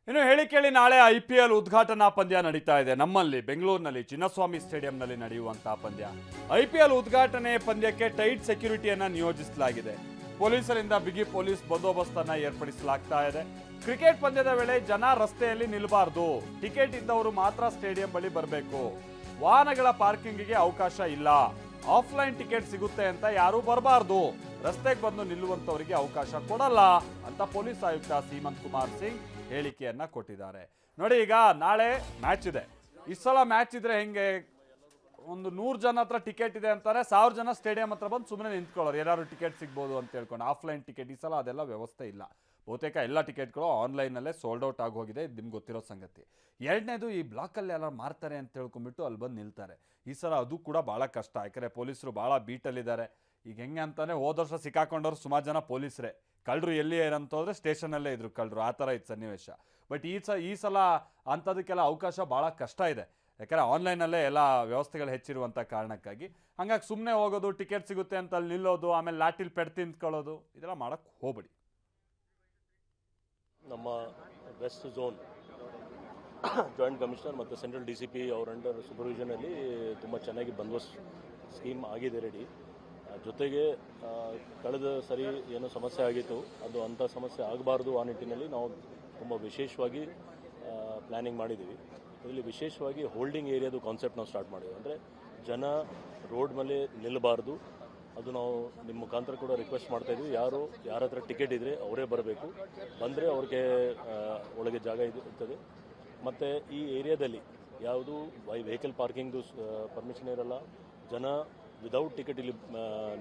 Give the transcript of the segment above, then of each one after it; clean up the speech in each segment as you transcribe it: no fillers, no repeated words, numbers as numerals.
ಇನ್ನು ಹೇಳಿ ಕೇಳಿ ನಾಳೆ IPL ಉದ್ಘಾಟನಾ ಪಂದ್ಯ ನಡೀತಾ ಇದೆ. ನಮ್ಮಲ್ಲಿ ಬೆಂಗಳೂರಿನಲ್ಲಿ ಚಿನ್ನಸ್ವಾಮಿ ಸ್ಟೇಡಿಯಂನಲ್ಲಿ ನಡೆಯುವಂತಹ ಪಂದ್ಯ. IPL ಉದ್ಘಾಟನೆ ಪಂದ್ಯಕ್ಕೆ ಟೈಟ್ ಸೆಕ್ಯೂರಿಟಿಯನ್ನ ನಿಯೋಜಿಸಲಾಗಿದೆ. ಪೊಲೀಸರಿಂದ ಬಿಗಿ ಪೊಲೀಸ್ ಬಂದೋಬಸ್ತನ್ನ ಏರ್ಪಡಿಸಲಾಗ್ತಾ ಇದೆ. ಕ್ರಿಕೆಟ್ ಪಂದ್ಯದ ವೇಳೆ ಜನ ರಸ್ತೆಯಲ್ಲಿ ನಿಲ್ಲಬಾರದು. ಟಿಕೆಟ್ ಇದ್ದವರು ಮಾತ್ರ ಸ್ಟೇಡಿಯಂ ಬಳಿ ಬರಬೇಕು. ವಾಹನಗಳ ಪಾರ್ಕಿಂಗಿಗೆ ಅವಕಾಶ ಇಲ್ಲ. ಆಫ್ಲೈನ್ ಟಿಕೆಟ್ ಸಿಗುತ್ತೆ ಅಂತ ಯಾರೂ ಬರಬಾರ್ದು. ರಸ್ತೆಗೆ ಬಂದು ನಿಲ್ಲುವಂತವರಿಗೆ ಅವಕಾಶ ಕೊಡಲ್ಲ ಅಂತ ಪೊಲೀಸ್ ಆಯುಕ್ತ ಸೀಮಂತ್ ಕುಮಾರ್ ಸಿಂಗ್ ಹೇಳಿಕೆಯನ್ನ ಕೊಟ್ಟಿದ್ದಾರೆ. ನೋಡಿ, ಈಗ ನಾಳೆ ಮ್ಯಾಚ್ ಇದೆ. ಈ ಸಲ ಮ್ಯಾಚ್ ಇದ್ರೆ ಹೆಂಗೆ, ಒಂದು 100 ಜನ ಹತ್ರ ಟಿಕೆಟ್ ಇದೆ ಅಂತಾರೆ, 1000 ಜನ ಸ್ಟೇಡಿಯಂ ಹತ್ರ ಬಂದು ಸುಮ್ಮನೆ ನಿಂತ್ಕೊಳ್ಳೋರು, ಯಾರು ಟಿಕೆಟ್ ಸಿಗ್ಬೋದು ಅಂತ ಹೇಳ್ಕೊಂಡು. ಆಫ್ಲೈನ್ ಟಿಕೆಟ್ ಈ ಸಲ ಅದೆಲ್ಲ ವ್ಯವಸ್ಥೆ ಇಲ್ಲ. ಬಹುತೇಕ ಎಲ್ಲ ಟಿಕೆಟ್ಗಳು ಆನ್ಲೈನಲ್ಲೇ ಸೋಲ್ಡ್ ಔಟ್ ಆಗಿ ಹೋಗಿದೆ. ಇದು ನಿಮ್ಗೆ ಗೊತ್ತಿರೋ ಸಂಗತಿ. ಎರಡನೇದು, ಈ ಬ್ಲಾಕಲ್ಲಿ ಎಲ್ಲ ಮಾರ್ತಾರೆ ಅಂತ ಹೇಳ್ಕೊಂಡ್ಬಿಟ್ಟು ಅಲ್ಲಿ ಬಂದು ನಿಲ್ತಾರೆ. ಈ ಸಲ ಅದು ಕೂಡ ಭಾಳ ಕಷ್ಟ, ಯಾಕಂದರೆ ಪೊಲೀಸರು ಭಾಳ ಬೀಟಲ್ಲಿದ್ದಾರೆ. ಈಗ ಹೆಂಗೆ ಅಂತಾನೆ ಹೋದ ವರ್ಷ ಸಿಕ್ಕಾಕೊಂಡವ್ರು ಸುಮಾರು ಜನ ಪೊಲೀಸರೇ. ಕಳ್ಳರು ಎಲ್ಲಿ ಏನಂತಂದ್ರೆ ಸ್ಟೇಷನಲ್ಲೇ ಇದ್ರು ಕಳ್ಳರು, ಆ ಥರ ಇತ್ತು ಸನ್ನಿವೇಶ. ಬಟ್ ಈ ಸಲ ಅಂಥದಕ್ಕೆಲ್ಲ ಅವಕಾಶ ಭಾಳ ಕಷ್ಟ ಇದೆ, ಯಾಕಂದರೆ ಆನ್ಲೈನಲ್ಲೇ ಎಲ್ಲ ವ್ಯವಸ್ಥೆಗಳು ಹೆಚ್ಚಿರುವಂಥ ಕಾರಣಕ್ಕಾಗಿ. ಹಾಗಾಗಿ ಸುಮ್ಮನೆ ಹೋಗೋದು, ಟಿಕೆಟ್ ಸಿಗುತ್ತೆ ಅಂತ ಅಲ್ಲಿ ನಿಲ್ಲೋದು, ಆಮೇಲೆ ಲಾಟಿಲ್ ಪೆಡ್ ತಿಂತ್ಕೊಳ್ಳೋದು, ಇದೆಲ್ಲ ಮಾಡೋಕ್ಕೆ ಹೋಗ್ಬೇಡಿ. ನಮ್ಮ ವೆಸ್ಟ್ ಝೋನ್ ಜಾಯಿಂಟ್ ಕಮಿಷನರ್ ಮತ್ತು ಸೆಂಟ್ರಲ್ DCP ಅವರ ಅಂಡರ್ ಸೂಪರ್ವಿಷನಲ್ಲಿ ತುಂಬ ಚೆನ್ನಾಗಿ ಬಂದೋಬಸ್ತ್ ಸ್ಕೀಮ್ ಆಗಿದೆ ರೆಡಿ. ಜೊತೆಗೆ ಕಳೆದ ಸರಿ ಏನೋ ಸಮಸ್ಯೆ ಆಗಿತ್ತು, ಅದು ಅಂಥ ಸಮಸ್ಯೆ ಆಗಬಾರ್ದು ಆ ನಿಟ್ಟಿನಲ್ಲಿ ನಾವು ತುಂಬ ವಿಶೇಷವಾಗಿ ಪ್ಲ್ಯಾನಿಂಗ್ ಮಾಡಿದ್ದೀವಿ. ಇದರಲ್ಲಿ ವಿಶೇಷವಾಗಿ ಹೋಲ್ಡಿಂಗ್ ಏರಿಯಾದು ಕಾನ್ಸೆಪ್ಟ್ ನಾವು ಸ್ಟಾರ್ಟ್ ಮಾಡಿದ್ದೀವಿ. ಅಂದರೆ ಜನ ರೋಡ್ ಮೇಲೆ ನಿಲ್ಲಬಾರ್ದು. ಅದು ನಾವು ನಿಮ್ಮ ಮುಖಾಂತರ ಕೂಡ ರಿಕ್ವೆಸ್ಟ್ ಮಾಡ್ತಾಯಿದ್ವಿ, ಯಾರ ಹತ್ರ ಟಿಕೆಟ್ ಇದ್ದರೆ ಅವರೇ ಬರಬೇಕು. ಬಂದರೆ ಅವ್ರಿಗೆ ಒಳಗೆ ಜಾಗ ಇರ್ತದೆ. ಮತ್ತು ಈ ಏರಿಯಾದಲ್ಲಿ ಯಾವುದು ವೆಹಿಕಲ್ ಪಾರ್ಕಿಂಗ್ದು ಪರ್ಮಿಷನ್ ಇರಲ್ಲ. ಜನ ವಿದೌಟ್ ಟಿಕೆಟ್ ಇಲ್ಲಿ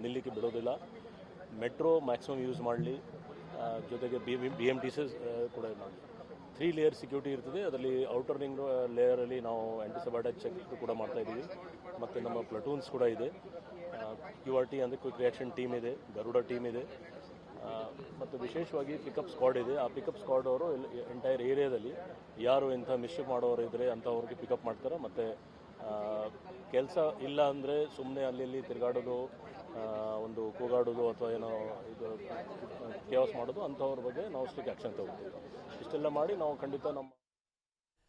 ನಿಲ್ಲಲಿಕ್ಕೆ ಬಿಡೋದಿಲ್ಲ. ಮೆಟ್ರೋ ಮ್ಯಾಕ್ಸಿಮಮ್ ಯೂಸ್ ಮಾಡಲಿ. ಜೊತೆಗೆ BMTC ಕೂಡ ಮಾಡಲಿ. 3 ಲೇಯರ್ ಸೆಕ್ಯೂರಿಟಿ ಇರ್ತದೆ. ಅದರಲ್ಲಿ ಔಟರ್ ರಿಂಗ್ ಲೇಯರಲ್ಲಿ ನಾವು ಆ್ಯಂಟಿಸಬಾಟಿಕ್ ಚೆಕ್ ಕೂಡ ಮಾಡ್ತಾಯಿದ್ದೀವಿ. ಮತ್ತು ನಮ್ಮ ಪ್ಲಟೂನ್ಸ್ ಕೂಡ ಇದೆ. QRT ಅಂದರೆ ಕ್ವಿಕ್ ರಿಯಾಕ್ಷನ್ ಟೀಮ್ ಇದೆ, ಗರುಡ ಟೀಮ್ ಇದೆ, ಮತ್ತು ವಿಶೇಷವಾಗಿ ಪಿಕಪ್ ಸ್ಕ್ವಾಡ್ ಇದೆ. ಆ ಪಿಕಪ್ ಸ್ಕ್ವಾಡ್ ಅವರು ಎಂಟೈರ್ ಏರಿಯಾದಲ್ಲಿ ಯಾರು ಇಂಥ ಮಿಸ್ಟೇಕ್ ಮಾಡೋರು ಇದ್ದರೆ ಅಂಥವ್ರಿಗೆ ಪಿಕಪ್ ಮಾಡ್ತಾರೆ. ಮತ್ತು ಕೆಲಸ ಇಲ್ಲ ಅಂದರೆ ಸುಮ್ಮನೆ ಅಲ್ಲಿ ತಿರುಗಾಡೋದು, ಒಂದು ಕೂಗಾಡೋದು ಅಥವಾ ಏನೋ ಇದು ಕೇವಸ್ ಮಾಡೋದು, ಅಂಥವ್ರ ಬಗ್ಗೆ ನಾವು ಸ್ಟ್ರಿಕ್ಟ್ ಆ್ಯಕ್ಷನ್ ತಗೊಳ್ತೀವಿ. ಇಷ್ಟೆಲ್ಲ ಮಾಡಿ ನಾವು ಖಂಡಿತ ನಮ್ಮ